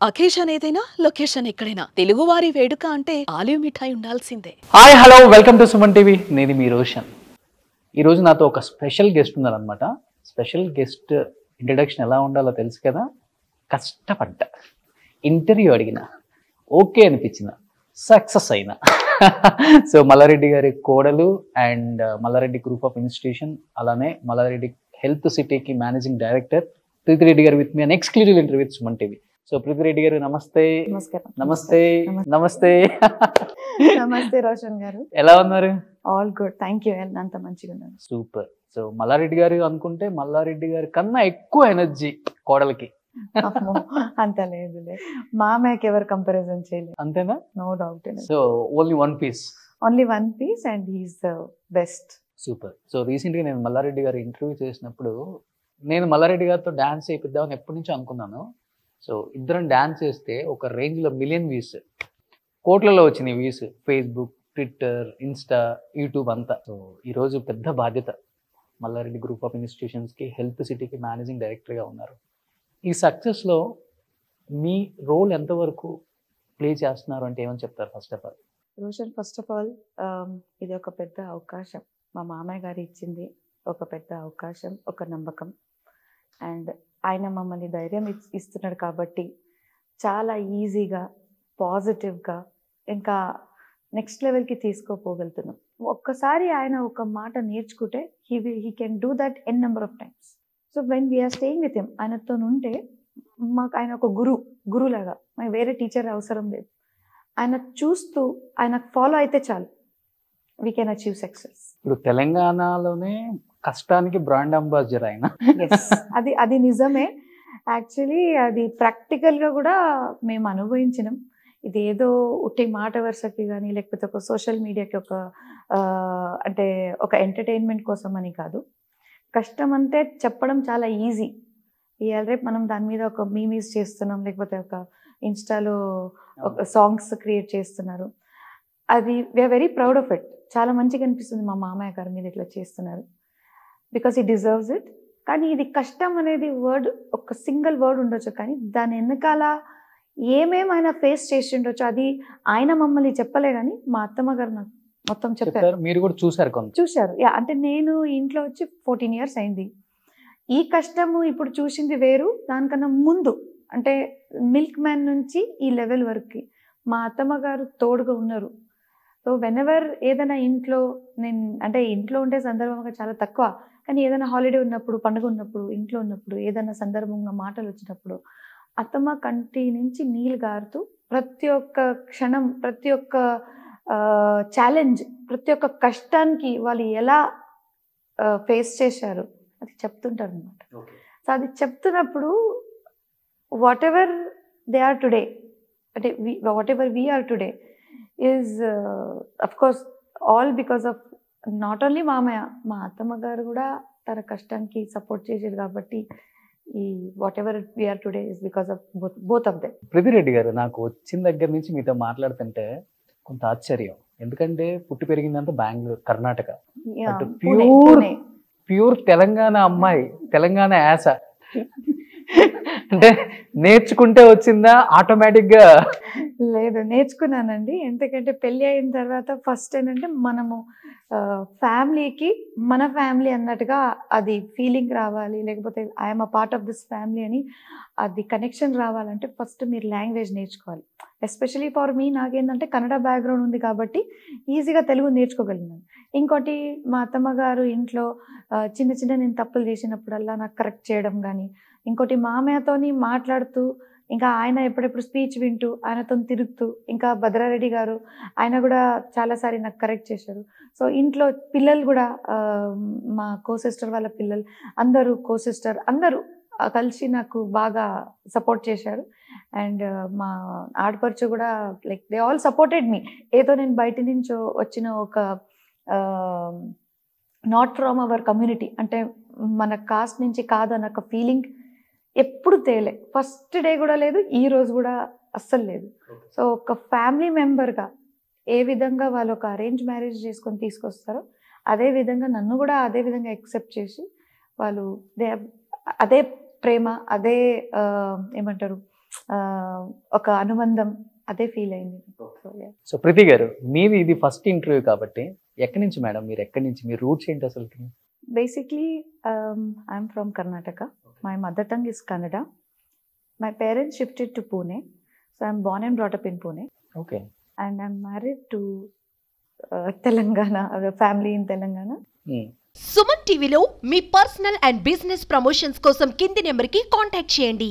Occasion ఏదైనా location ఎక్కడైనా తెలుగువారి వేడుక అంటే ఆలివ్ మిఠాయి ఉండాల్సిందే. Hi hello welcome to Suman TV. నేను మీ రోషన్. ఈరోజు నాతో ఒక స్పెషల్ గెస్ట్ ఉన్నారనమాట. స్పెషల్ గెస్ట్ ఇంట్రడక్షన్ ఎలా ఉండాలో తెలుసు కదా. కష్టపడ్డా, ఇంటర్వ్యూ అడిగిన, ఓకే అనిపించిన, సక్సెస్ అయినా. సో మల్లారెడ్డి గారి కోడలు and Malla Reddy group of institution, అలానే మల్లారెడ్డి హెల్త్ సిటీకి మేనేజింగ్ డైరెక్టర్ ప్రీతిరెడ్డి గారు with me an exclusive interview with Suman TV. So Preethi Reddy గారు నమస్తే. నమస్తే నమస్తే. నమస్తే రోషన్ గారు. ఎలా ఉన్నారు? All good, thank you. అంత మంచిగా ఉన్నాను. సూపర్. సో మల్లారెడ్డి గారు అనుకుంటే మల్లారెడ్డి గారి కన్నా ఎక్కువ ఎనర్జీ కోడలికి. అంత లేదులే, మామయ్యకి ఎవరు కంపారిజన్ చేయలేదు. అంతేనా? No doubt. So only one piece. Only one piece and he's the best. Super. So రీసెంట్గా నేను మల్లారెడ్డి గారి ఇంటర్వ్యూ చేసినప్పుడు నేను మల్లారెడ్డి గారితో డాన్స్ చేయిద్దామని ఎప్పటి నుంచో అనుకున్నాను. సో ఇద్దరం డాన్స్ చేస్తే ఒక రేంజ్లో మిలియన్ వ్యూస్, కోట్లలో వచ్చినాయి views. Facebook, Twitter, Insta, YouTube అంతా. సో ఈరోజు పెద్ద బాధ్యత. మల్లారెడ్డి గ్రూప్ ఆఫ్ ఇన్స్టిట్యూషన్స్కి హెల్త్ సిటీకి మేనేజింగ్ డైరెక్టర్గా ఉన్నారు. ఈ సక్సెస్లో మీ రోల్ ఎంతవరకు ప్లే చేస్తున్నారు అంటే ఏమని చెప్తారు? First of all Roshan, first of all ఇది ఒక పెద్ద అవకాశం. మా మామయ్య గారు ఇచ్చింది ఒక పెద్ద అవకాశం, ఒక నమ్మకం. అండ్ ఆయన మమ్మల్ని ధైర్యం ఇస్తున్నాడు కాబట్టి చాలా ఈజీగా, పాజిటివ్గా ఇంకా నెక్స్ట్ లెవెల్కి తీసుకోపోగలుగుతున్నాం. ఒక్కసారి ఆయన ఒక మాట నేర్చుకుంటే he can do that n number of times. So when we are staying with him, ఆయనతో ఉంటే మాకు ఆయన ఒక గురులాగా, మాకు వేరే టీచర్ అవసరం లేదు. ఆయన చూస్తూ ఆయన ఫాలో అయితే చాలు, వీ కెన్ అచీవ్ సక్సెస్. ఇప్పుడు తెలంగాణలోనే కష్టానికి బ్రాండ్ అంబాసిడర్ ఆయన. అది నిజమే. యాక్చువల్లీ అది ప్రాక్టికల్గా కూడా మేము అనుభవించినాం. ఇది ఏదో ఉట్టి మాట వరుసకి కానీ లేకపోతే ఒక సోషల్ మీడియాకి అంటే ఒక ఎంటర్టైన్మెంట్ కోసం అని కాదు. కష్టం అంటే చెప్పడం చాలా ఈజీ. ఇవాళ రేపు మనం దాని మీద ఒక మీమీస్ చేస్తున్నాం, లేకపోతే ఒక ఇన్స్టాలో ఒక సాంగ్స్ క్రియేట్ చేస్తున్నారు. అది we are very proud of it. చాలా మంచిగా అనిపిస్తుంది మా మామయ్య గారి మీద ఇట్లా చేస్తున్నారు, బికాస్ హీ డిజర్వ్స్ ఇట్. కానీ ఇది కష్టం అనేది వర్డ్, ఒక సింగిల్ వర్డ్ ఉండొచ్చు, కానీ దాని వెనకాల ఏమేమి ఆయన ఫేస్ చేసి ఉండొచ్చు అది ఆయన మమ్మల్ని చెప్పలే, కానీ మా అత్తమ్మ గారు నాకు మొత్తం చెప్పారు. మీరు కూడా చూశారు? అంటే నేను ఇంట్లో వచ్చి 14 years అయింది. ఈ కష్టము ఇప్పుడు చూసింది వేరు, దానికన్నా ముందు అంటే మిల్క్ మ్యాన్ నుంచి ఈ లెవెల్ వరకు మా అత్తమ్మ గారు తోడుగా ఉన్నారు. సో వెనెవర్ ఏదైనా ఇంట్లో, నేను అంటే ఇంట్లో ఉండే సందర్భంగా చాలా తక్కువ, కానీ ఏదైనా హాలిడే ఉన్నప్పుడు, పండుగ ఉన్నప్పుడు, ఇంట్లో ఉన్నప్పుడు, ఏదైనా సందర్భంగా మాటలు వచ్చినప్పుడు అత్తమ్మ కంటి నుంచి నీళ్ళు గారుతూ ప్రతి ఒక్క క్షణం, ప్రతి ఒక్క ఛాలెంజ్, ప్రతి ఒక్క కష్టానికి వాళ్ళు ఎలా ఫేస్ చేశారు అది చెప్తుంటారు అనమాట. సో అది చెప్తున్నప్పుడు whatever they are today, అంటే whatever we are today is of course all because of not only మామయ్య, మా అత్తమ్మ గారు కూడా తన కష్టానికి సపోర్ట్ చేసేది. కాబట్టి ఈ whatever we are today is because of both of them. Preethi Reddy గారు, నాకు వచ్చిన దగ్గర నుంచి మీతో మాట్లాడుతుంటే కొంత ఆశ్చర్యం. ఎందుకంటే పుట్టి పెరిగిందంతా బెంగళూరు, కర్ణాటక. ప్యూర్ తెలంగాణ అమ్మాయి, తెలంగాణ యాస. అంటే నేర్చుకుంటే వచ్చిందా ఆటోమేటిక్గా? లేదు, నేర్చుకున్నానండి. ఎందుకంటే పెళ్ళి అయిన తర్వాత ఫస్ట్ ఏంటంటే మనము ఫ్యామిలీకి మన ఫ్యామిలీ అన్నట్టుగా అది ఫీలింగ్ రావాలి, లేకపోతే I'm a part of this family అని అది కనెక్షన్ రావాలంటే ఫస్ట్ మీరు లాంగ్వేజ్ నేర్చుకోవాలి. ఎస్పెషలీ ఫర్ మీ, నాకేంటంటే కన్నడ బ్యాక్గ్రౌండ్ ఉంది కాబట్టి ఈజీగా తెలుగు నేర్చుకోగలిగినాను. ఇంకోటి మా అత్తమ్మ గారు ఇంట్లో చిన్న నేను తప్పులు చేసినప్పుడల్లా నాకు కరెక్ట్ చేయడం కానీ, ఇంకోటి మామయ్యతోని మాట్లాడుతూ, ఇంకా ఆయన ఎప్పుడెప్పుడు స్పీచ్ వింటూ ఆయనతో తిరుగుతూ, ఇంకా భద్రారెడ్డి గారు ఆయన కూడా చాలాసారి నాకు కరెక్ట్ చేశారు. సో ఇంట్లో పిల్లలు కూడా మా కో-సిస్టర్ వాళ్ళ పిల్లలు అందరూ, కో-సిస్టర్ అందరూ కలిసి నాకు బాగా సపోర్ట్ చేశారు. అండ్ మా ఆడపడుచు కూడా like they all supported me. ఏదో నేను బయట నుంచి వచ్చిన ఒక నాట్ ఫ్రమ్ అవర్ కమ్యూనిటీ, అంటే మన కాస్ట్ నుంచి కాదు అన్న ఒక ఫీలింగ్ ఎప్పుడు తేలే. ఫస్ట్ డే కూడా లేదు, ఈ రోజు కూడా అస్సలు లేదు. సో ఒక ఫ్యామిలీ మెంబర్గా ఏ విధంగా వాళ్ళు ఒక అరేంజ్ మ్యారేజ్ చేసుకొని తీసుకొస్తారో అదే విధంగా నన్ను కూడా అదే విధంగా యాక్సెప్ట్ చేసి వాళ్ళు అదే ప్రేమ, అదే ఏమంటారు ఒక అనుబంధం అదే ఫీల్ అయింది. సో ప్రీతి గారు, మీది ఇది ఫస్ట్ ఇంటర్వ్యూ కాబట్టి ఎక్కడి నుంచి మేడం, మీరు ఎక్కడి నుంచి, మీ రూట్స్ ఏంటి అసలు? Basically I'm from Karnataka. My mother tongue is Kannada. My parents shifted to Pune. So I'm Born and brought up in Pune. Okay. And I'm married to Telangana, family in Telangana. Suman టీవీలో మీ పర్సనల్ అండ్ బిజినెస్ ప్రమోషన్స్ కోసం కింది నెంబర్కి contact చేయండి.